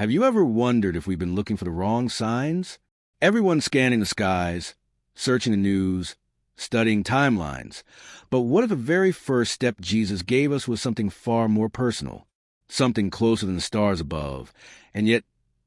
Have you ever wondered if we've been looking for the wrong signs? Everyone's scanning the skies, searching the news, studying timelines. But what if the very first step Jesus gave us was something far more personal, something closer than the stars above, and yet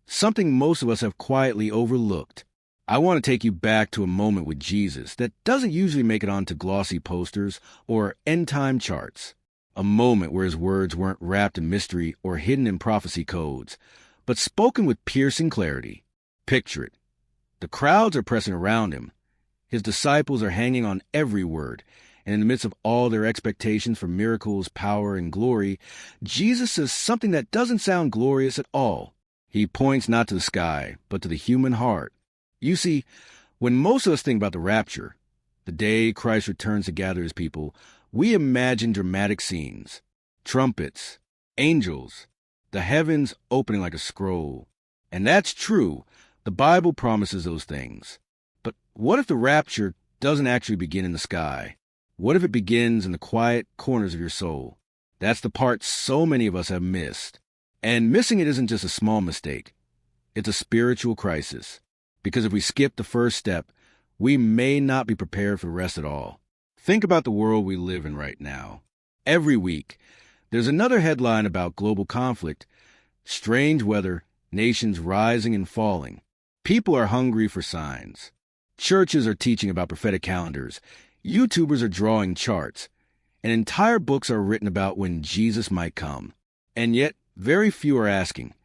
something most of us have quietly overlooked? I want to take you back to a moment with Jesus that doesn't usually make it onto glossy posters or end-time charts. A moment where his words weren't wrapped in mystery or hidden in prophecy codes, but spoken with piercing clarity. Picture it. The crowds are pressing around him. His disciples are hanging on every word, and in the midst of all their expectations for miracles, power, and glory, Jesus says something that doesn't sound glorious at all. He points not to the sky, but to the human heart. You see, when most of us think about the rapture, the day Christ returns to gather his people, we imagine dramatic scenes, trumpets, angels, the heavens opening like a scroll. And that's true. The Bible promises those things. But what if the rapture doesn't actually begin in the sky? What if it begins in the quiet corners of your soul? That's the part so many of us have missed. And missing it isn't just a small mistake. It's a spiritual crisis. Because if we skip the first step, we may not be prepared for the rest at all. Think about the world we live in right now. Every week, there's another headline about global conflict, strange weather, nations rising and falling. People are hungry for signs. Churches are teaching about prophetic calendars. YouTubers are drawing charts. And entire books are written about when Jesus might come. And yet, very few are asking,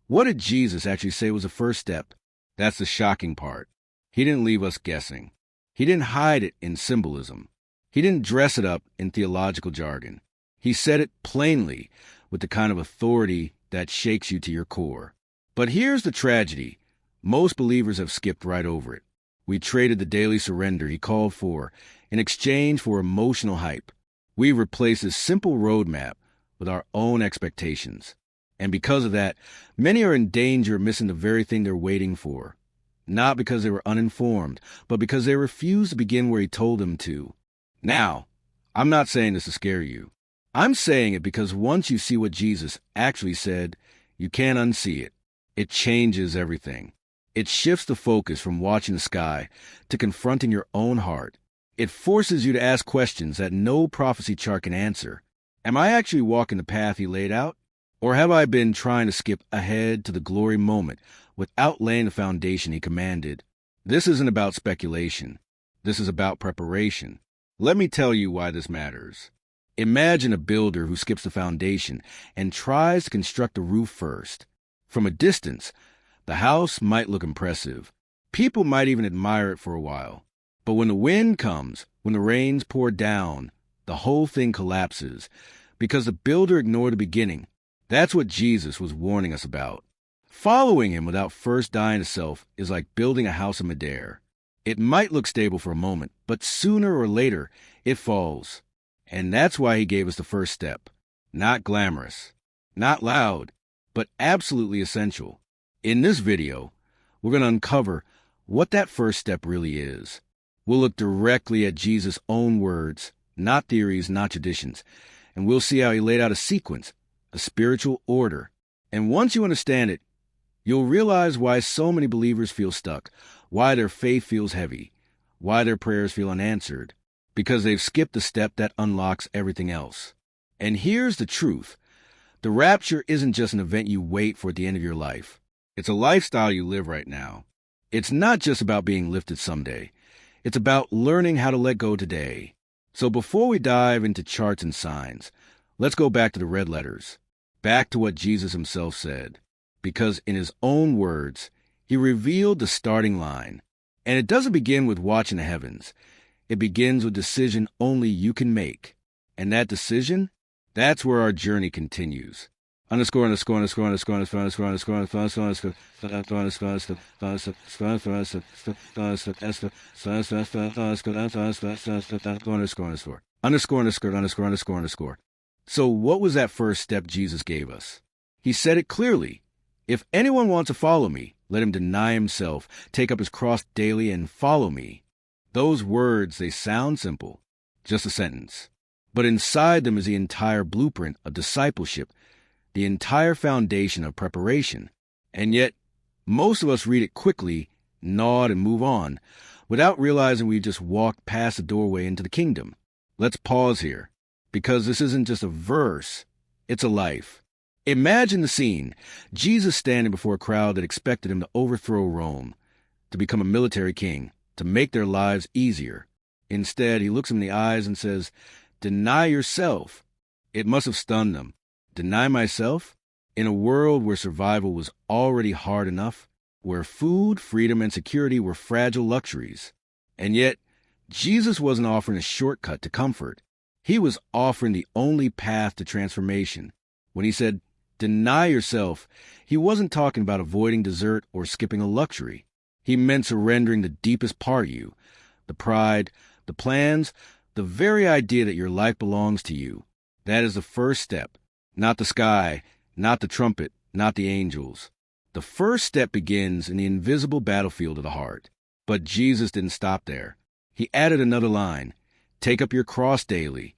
what did Jesus actually say was the first step? That's the shocking part. He didn't leave us guessing. He didn't hide it in symbolism. He didn't dress it up in theological jargon. He said it plainly, with the kind of authority that shakes you to your core. But here's the tragedy. Most believers have skipped right over it. We traded the daily surrender he called for in exchange for emotional hype. We replaced his simple roadmap with our own expectations. And because of that, many are in danger of missing the very thing they're waiting for. Not because they were uninformed, but because they refused to begin where he told them to. Now, I'm not saying this to scare you. I'm saying it because once you see what Jesus actually said, you can't unsee it. It changes everything. It shifts the focus from watching the sky to confronting your own heart. It forces you to ask questions that no prophecy chart can answer. Am I actually walking the path he laid out? Or have I been trying to skip ahead to the glory moment without laying the foundation he commanded? This isn't about speculation. This is about preparation. Let me tell you why this matters. Imagine a builder who skips the foundation and tries to construct the roof first. From a distance, the house might look impressive. People might even admire it for a while. But when the wind comes, when the rains pour down, the whole thing collapses because the builder ignored the beginning. That's what Jesus was warning us about. Following him without first dying to self is like building a house of midair. It might look stable for a moment, but sooner or later, it falls. And that's why he gave us the first step. Not glamorous, not loud, but absolutely essential. In this video, we're going to uncover what that first step really is. We'll look directly at Jesus' own words, not theories, not traditions, and we'll see how he laid out a sequence, a spiritual order. And once you understand it, you'll realize why so many believers feel stuck, why their faith feels heavy, why their prayers feel unanswered, because they've skipped the step that unlocks everything else. And here's the truth. The rapture isn't just an event you wait for at the end of your life. It's a lifestyle you live right now. It's not just about being lifted someday. It's about learning how to let go today. So before we dive into charts and signs, let's go back to the red letters, back to what Jesus himself said. Because in his own words, he revealed the starting line. And it doesn't begin with watching the heavens. It begins with a decision only you can make. And that decision, that's where our journey continues. Underscore. So what was that first step Jesus gave us? He said it clearly. If anyone wants to follow me, let him deny himself, take up his cross daily, and follow me. Those words, they sound simple, just a sentence. But inside them is the entire blueprint of discipleship the entire foundation of preparation. And yet, most of us read it quickly, nod, and move on, without realizing we just walked past the doorway into the kingdom. Let's pause here, because this isn't just a verse, it's a life. Imagine the scene: Jesus standing before a crowd that expected him to overthrow Rome, to become a military king, to make their lives easier. Instead, he looks them in the eyes and says, "Deny yourself." It must have stunned them. Deny myself? In a world where survival was already hard enough, where food, freedom, and security were fragile luxuries. And yet, Jesus wasn't offering a shortcut to comfort. He was offering the only path to transformation. When he said, "Deny yourself," he wasn't talking about avoiding dessert or skipping a luxury. He meant surrendering the deepest part of you, the pride, the plans, the very idea that your life belongs to you. That is the first step. Not the sky, not the trumpet, not the angels. The first step begins in the invisible battlefield of the heart. But Jesus didn't stop there. He added another line: "Take up your cross daily."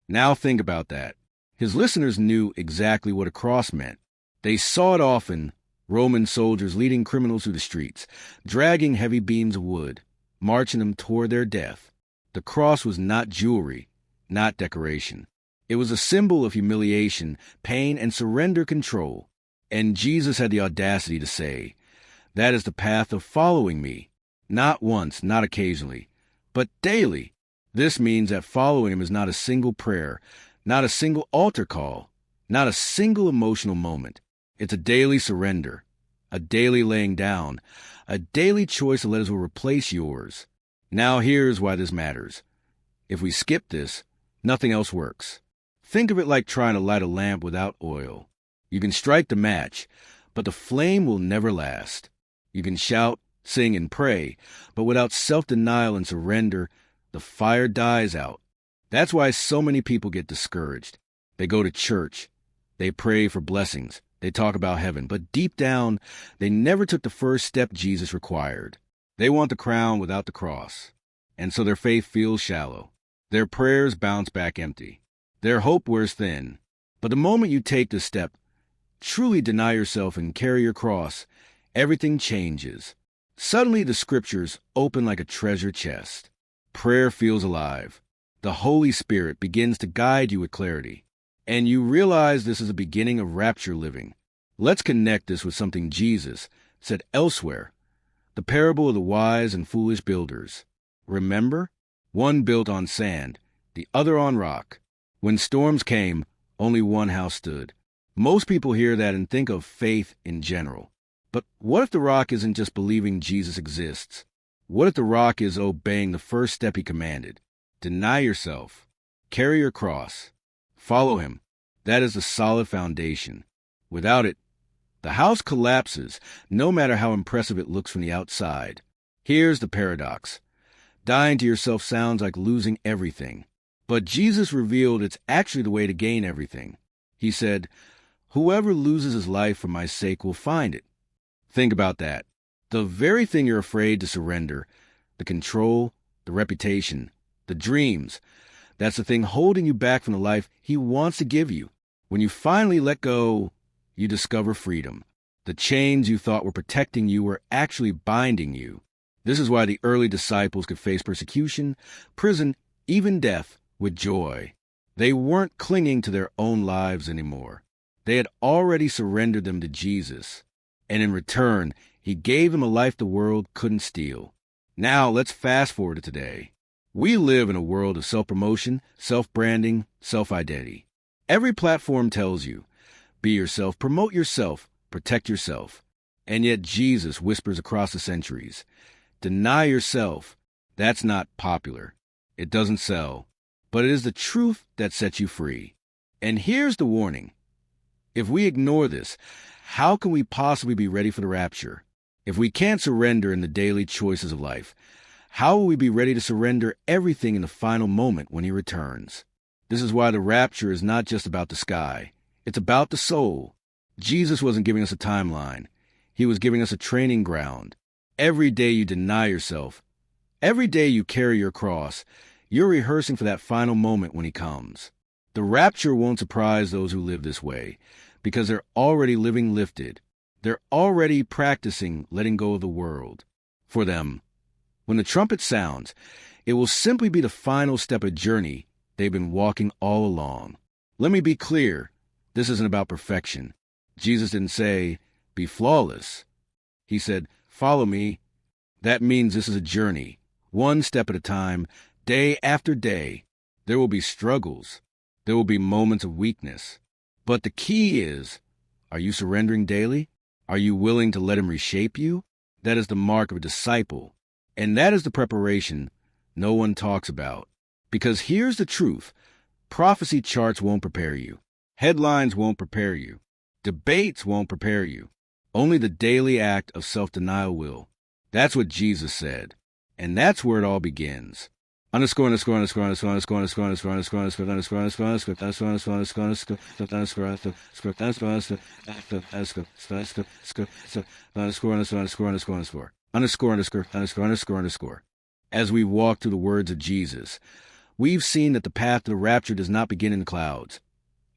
Now think about that. His listeners knew exactly what a cross meant. They saw it often: Roman soldiers leading criminals through the streets, dragging heavy beams of wood, marching them toward their death. The cross was not jewelry, not decoration. It was a symbol of humiliation, pain, and surrender control. And Jesus had the audacity to say, "That is the path of following me. Not once, not occasionally, but daily." This means that following him is not a single prayer, not a single altar call, not a single emotional moment. It's a daily surrender, a daily laying down, a daily choice to let his will replace yours. Now here's why this matters. If we skip this, nothing else works. Think of it like trying to light a lamp without oil. You can strike the match, but the flame will never last. You can shout, sing, and pray, but without self-denial and surrender, the fire dies out. That's why so many people get discouraged. They go to church, they pray for blessings, they talk about heaven, but deep down, they never took the first step Jesus required. They want the crown without the cross, and so their faith feels shallow. Their prayers bounce back empty. Their hope wears thin. But the moment you take this step, truly deny yourself and carry your cross, everything changes. Suddenly the scriptures open like a treasure chest. Prayer feels alive. The Holy Spirit begins to guide you with clarity. And you realize this is the beginning of rapture living. Let's connect this with something Jesus said elsewhere. The parable of the wise and foolish builders. Remember? One built on sand, the other on rock. When storms came, only one house stood. Most people hear that and think of faith in general. But what if the rock isn't just believing Jesus exists? What if the rock is obeying the first step he commanded? Deny yourself. Carry your cross. Follow him. That is the solid foundation. Without it, the house collapses, no matter how impressive it looks from the outside. Here's the paradox. Dying to yourself sounds like losing everything. But Jesus revealed it's actually the way to gain everything. He said, "Whoever loses his life for my sake will find it." Think about that. The very thing you're afraid to surrender, the control, the reputation, the dreams, that's the thing holding you back from the life he wants to give you. When you finally let go, you discover freedom. The chains you thought were protecting you were actually binding you. This is why the early disciples could face persecution, prison, even death with joy. They weren't clinging to their own lives anymore. They had already surrendered them to Jesus. And in return, he gave them a life the world couldn't steal. Now let's fast forward to today. We live in a world of self-promotion, self-branding, self-identity. Every platform tells you, be yourself, promote yourself, protect yourself. And yet Jesus whispers across the centuries, deny yourself. That's not popular. It doesn't sell. But it is the truth that sets you free. And here's the warning. If we ignore this, how can we possibly be ready for the rapture? If we can't surrender in the daily choices of life, how will we be ready to surrender everything in the final moment when he returns? This is why the rapture is not just about the sky. It's about the soul. Jesus wasn't giving us a timeline. He was giving us a training ground. Every day you deny yourself, every day you carry your cross, you're rehearsing for that final moment when he comes. The rapture won't surprise those who live this way, because they're already living lifted. They're already practicing letting go of the world. For them, when the trumpet sounds, it will simply be the final step of a journey they've been walking all along. Let me be clear, this isn't about perfection. Jesus didn't say, be flawless. He said, follow me. That means this is a journey, one step at a time, day after day. There will be struggles. There will be moments of weakness. But the key is, are you surrendering daily? Are you willing to let him reshape you? That is the mark of a disciple. And that is the preparation no one talks about. Because here's the truth. Prophecy charts won't prepare you. Headlines won't prepare you. Debates won't prepare you. Only the daily act of self-denial will. That's what Jesus said. And that's where it all begins. Underscore. As we walk through the words of Jesus, we've seen that the path to the rapture does not begin in the clouds.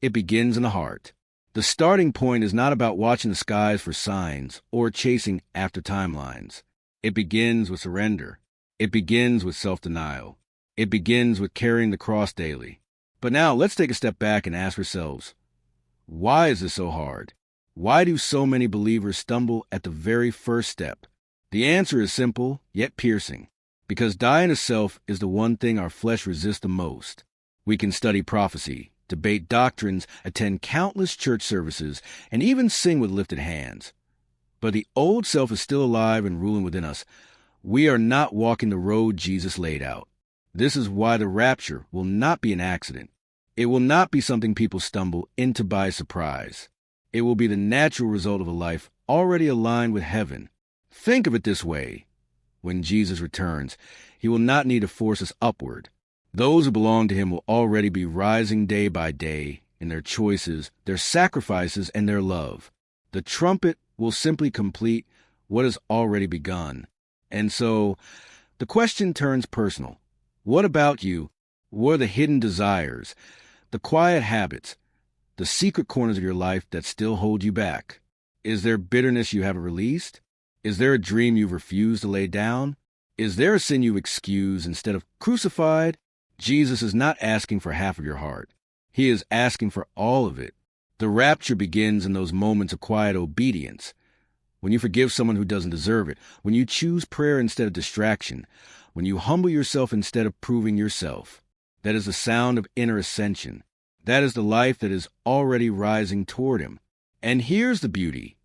It begins in the heart. The starting point is not about watching the skies for signs or chasing after timelines. It begins with surrender. It begins with self-denial. It begins with carrying the cross daily. But now let's take a step back and ask ourselves, why is this so hard? Why do so many believers stumble at the very first step? The answer is simple, yet piercing. Because dying to self is the one thing our flesh resists the most. We can study prophecy, debate doctrines, attend countless church services, and even sing with lifted hands. But the old self is still alive and ruling within us. We are not walking the road Jesus laid out. This is why the rapture will not be an accident. It will not be something people stumble into by surprise. It will be the natural result of a life already aligned with heaven. Think of it this way. When Jesus returns, he will not need to force us upward. Those who belong to him will already be rising day by day in their choices, their sacrifices, and their love. The trumpet will simply complete what has already begun. And so, the question turns personal. What about you? What are the hidden desires, the quiet habits, the secret corners of your life that still hold you back? Is there bitterness you haven't released? Is there a dream you've refused to lay down? Is there a sin you excuse instead of crucified? Jesus is not asking for half of your heart. He is asking for all of it. The rapture begins in those moments of quiet obedience. When you forgive someone who doesn't deserve it, when you choose prayer instead of distraction, when you humble yourself instead of proving yourself. That is the sound of inner ascension. That is the life that is already rising toward him. And here's the beauty.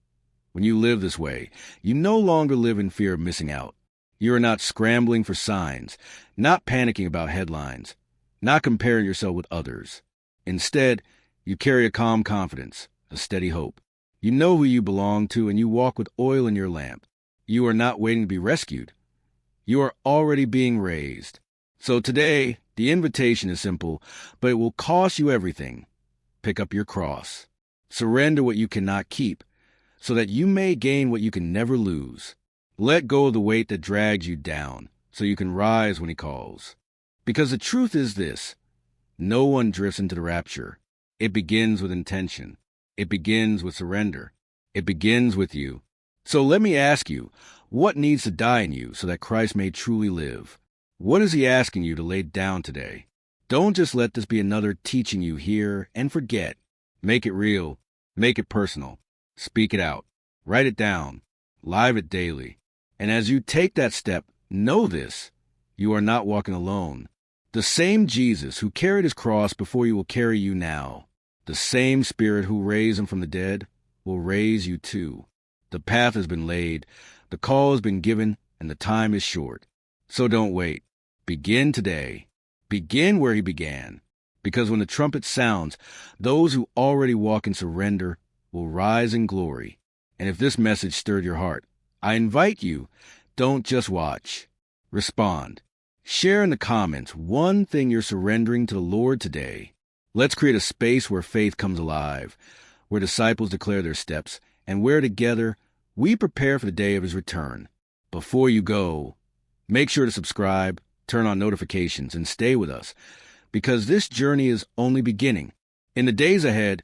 When you live this way, you no longer live in fear of missing out. You are not scrambling for signs, not panicking about headlines, not comparing yourself with others. Instead, you carry a calm confidence, a steady hope. You know who you belong to, and you walk with oil in your lamp. You are not waiting to be rescued. You are already being raised. So today, the invitation is simple, but it will cost you everything. Pick up your cross. Surrender what you cannot keep, so that you may gain what you can never lose. Let go of the weight that drags you down, so you can rise when he calls. Because the truth is this, no one drifts into the rapture. It begins with intention. It begins with surrender. It begins with you. So let me ask you, what needs to die in you so that Christ may truly live? What is he asking you to lay down today? Don't just let this be another teaching you hear and forget. Make it real. Make it personal. Speak it out. Write it down. Live it daily. And as you take that step, know this. You are not walking alone. The same Jesus who carried his cross before you will carry you now. The same Spirit who raised him from the dead will raise you too. The path has been laid, the call has been given, and the time is short. So don't wait. Begin today. Begin where he began. Because when the trumpet sounds, those who already walk in surrender will rise in glory. And if this message stirred your heart, I invite you, don't just watch. Respond. Share in the comments one thing you're surrendering to the Lord today. Let's create a space where faith comes alive, where disciples declare their steps, and where together we prepare for the day of his return. Before you go, make sure to subscribe, turn on notifications, and stay with us, because this journey is only beginning. In the days ahead,